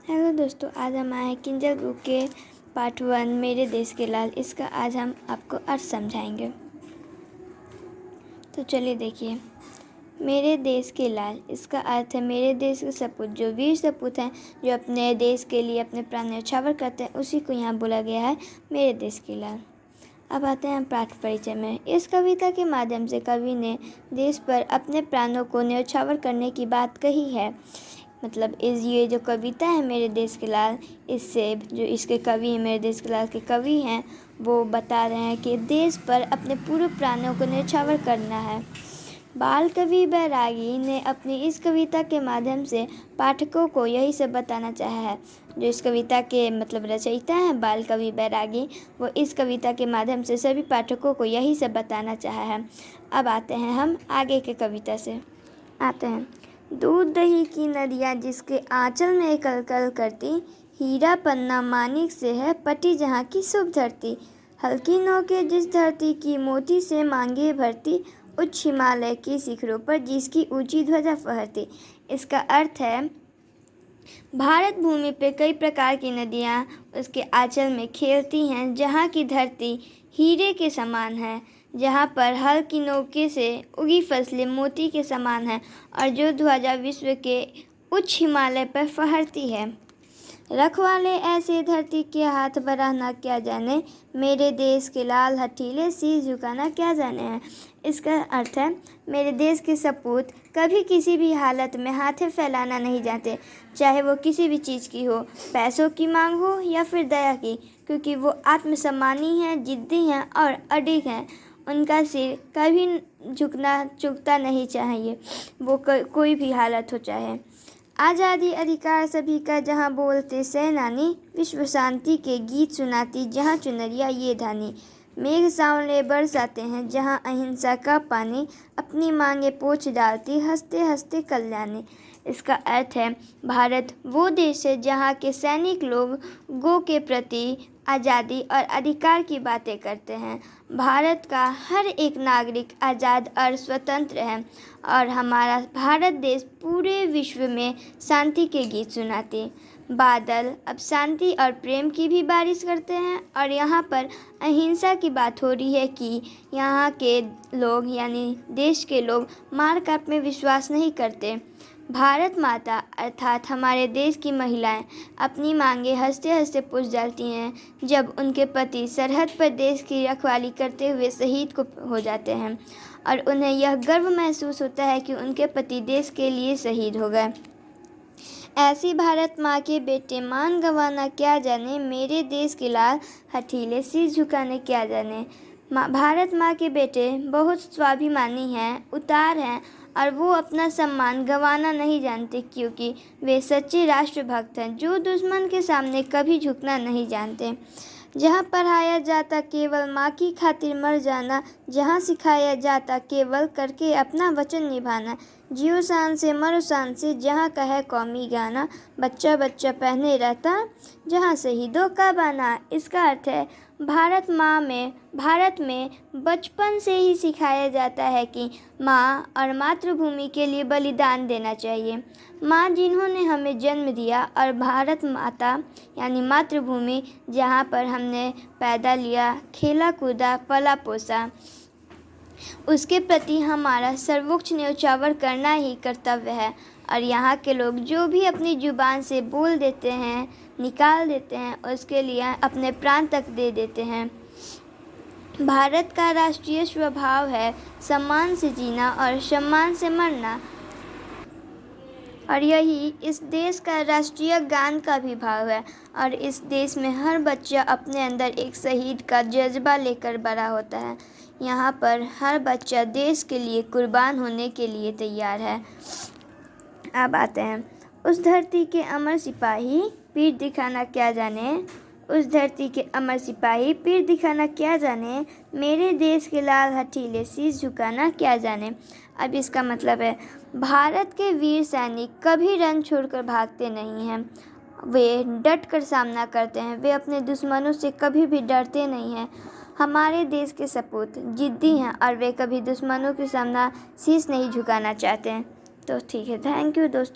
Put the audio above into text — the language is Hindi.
हेलो दोस्तों, आज हम आए हैं किंजल बुक के पार्ट 1 मेरे देश के लाल। इसका आज हम आपको अर्थ समझाएंगे। तो चलिए देखिए। मेरे देश के लाल, इसका अर्थ है मेरे देश के सपूत। जो वीर सपूत हैं, जो अपने देश के लिए अपने प्राण न्यौछावर करते हैं, उसी को यहाँ बोला गया है मेरे देश के लाल। अब आते हैं पाठ परिचय में। इस कविता के माध्यम से कवि ने देश पर अपने प्राणों को न्यौछावर करने की बात कही है। मतलब ये जो कविता है मेरे देश के लाल, इससे जो इसके कवि हैं, मेरे देश के लाल के कवि हैं, वो बता रहे हैं कि देश पर अपने पूरे प्राणों को न्यौछावर करना है। बाल कवि बैरागी ने अपनी इस कविता के माध्यम से पाठकों को यही सब बताना चाहा है। जो इस कविता के रचयिता हैं बाल कवि बैरागी, वो इस कविता के माध्यम से सभी पाठकों को यही सब बताना चाहा है। अब आते हैं हम आगे के कविता से। आते हैं। दूध दही की नदियाँ जिसके आंचल में कलकल करती, हीरा पन्ना मानिक से है पटी जहाँ की शुभ धरती। हल्की नौके जिस धरती की मोती से मांगे भरती, उच्च हिमालय की शिखरों पर जिसकी ऊंची ध्वजा फहरती। इसका अर्थ है भारत भूमि पे कई प्रकार की नदियाँ उसके आंचल में खेलती हैं, जहाँ की धरती हीरे के समान है, जहाँ पर हल की नोके से उगी फसलें मोती के समान हैं, और जो ध्वजा विश्व के उच्च हिमालय पर फहरती है। रखवाले ऐसे धरती के हाथ बढ़ाना क्या जाने, मेरे देश के लाल हठीले शीश झुकाना क्या जाने है। इसका अर्थ है मेरे देश के सपूत कभी किसी भी हालत में हाथें फैलाना नहीं जानते, चाहे वो किसी भी चीज़ की हो, पैसों की मांग हो या फिर दया की, क्योंकि वो आत्मसम्मानी हैं, जिद्दी हैं और अडिग हैं। उनका सिर कभी झुकता नहीं चाहिए, वो कोई भी हालत हो चाहे। आज़ादी अधिकार सभी का जहाँ बोलते सेनानी, विश्व शांति के गीत सुनाती जहाँ चुनरिया ये धानी। मेघ सावले बरसाते हैं जहाँ अहिंसा का पानी, अपनी मांगे पोंछ डालती हंसते हंसते कल्याणी। इसका अर्थ है भारत वो देश है जहाँ के सैनिक लोग गो के प्रति आज़ादी और अधिकार की बातें करते हैं। भारत का हर एक नागरिक आज़ाद और स्वतंत्र है, और हमारा भारत देश पूरे विश्व में शांति के गीत सुनाते। बादल अब शांति और प्रेम की भी बारिश करते हैं, और यहाँ पर अहिंसा की बात हो रही है कि यहाँ के लोग यानी देश के लोग मार काट में विश्वास नहीं करते। भारत माता अर्थात हमारे देश की महिलाएं अपनी मांगे हंसते हंसते पूछ डालती हैं, जब उनके पति सरहद पर देश की रखवाली करते हुए शहीद को हो जाते हैं, और उन्हें यह गर्व महसूस होता है कि उनके पति देश के लिए शहीद हो गए। ऐसी भारत माँ के बेटे मान गंवाना क्या जाने, मेरे देश के लाल हठीले शीश झुकाने क्या जाने। भारत माँ के बेटे बहुत स्वाभिमानी हैं, उदार हैं, और वो अपना सम्मान गंवाना नहीं जानते, क्योंकि वे सच्चे राष्ट्रभक्त हैं जो दुश्मन के सामने कभी झुकना नहीं जानते। जहाँ पढ़ाया जाता केवल माँ की खातिर मर जाना, जहाँ सिखाया जाता केवल करके अपना वचन निभाना। जियो शान से मरो शान से, जहाँ का है कौमी गाना, बच्चा बच्चा पहने रहता जहाँ शहीदों का बाना। इसका अर्थ है भारत में बचपन से ही सिखाया जाता है कि माँ और मातृभूमि के लिए बलिदान देना चाहिए। माँ जिन्होंने हमें जन्म दिया, और भारत माता यानी मातृभूमि जहाँ पर हमने पैदा लिया, खेला कूदा, पला पोसा, उसके प्रति हमारा सर्वोच्च न्यौछावर करना ही कर्तव्य है। और यहाँ के लोग जो भी अपनी जुबान से बोल देते हैं, निकाल देते हैं, उसके लिए अपने प्राण तक दे देते हैं। भारत का राष्ट्रीय स्वभाव है सम्मान से जीना और सम्मान से मरना, और यही इस देश का राष्ट्रीय गान का भी भाव है। और इस देश में हर बच्चा अपने अंदर एक शहीद का जज्बा लेकर बड़ा होता है। यहाँ पर हर बच्चा देश के लिए कुर्बान होने के लिए तैयार है। अब आते हैं। उस धरती के अमर सिपाही पीठ दिखाना क्या जाने, उस धरती के अमर सिपाही पीठ दिखाना क्या जाने, मेरे देश के लाल हठीले शीश झुकाना क्या जाने। अब इसका मतलब है भारत के वीर सैनिक कभी रण छोड़कर भागते नहीं हैं, वे डट कर सामना करते हैं, वे अपने दुश्मनों से कभी भी डरते नहीं हैं। हमारे देश के सपूत जिद्दी हैं, और वे कभी दुश्मनों के सामना शीश नहीं झुकाना चाहते हैं। तो ठीक है, थैंक यू दोस्तों।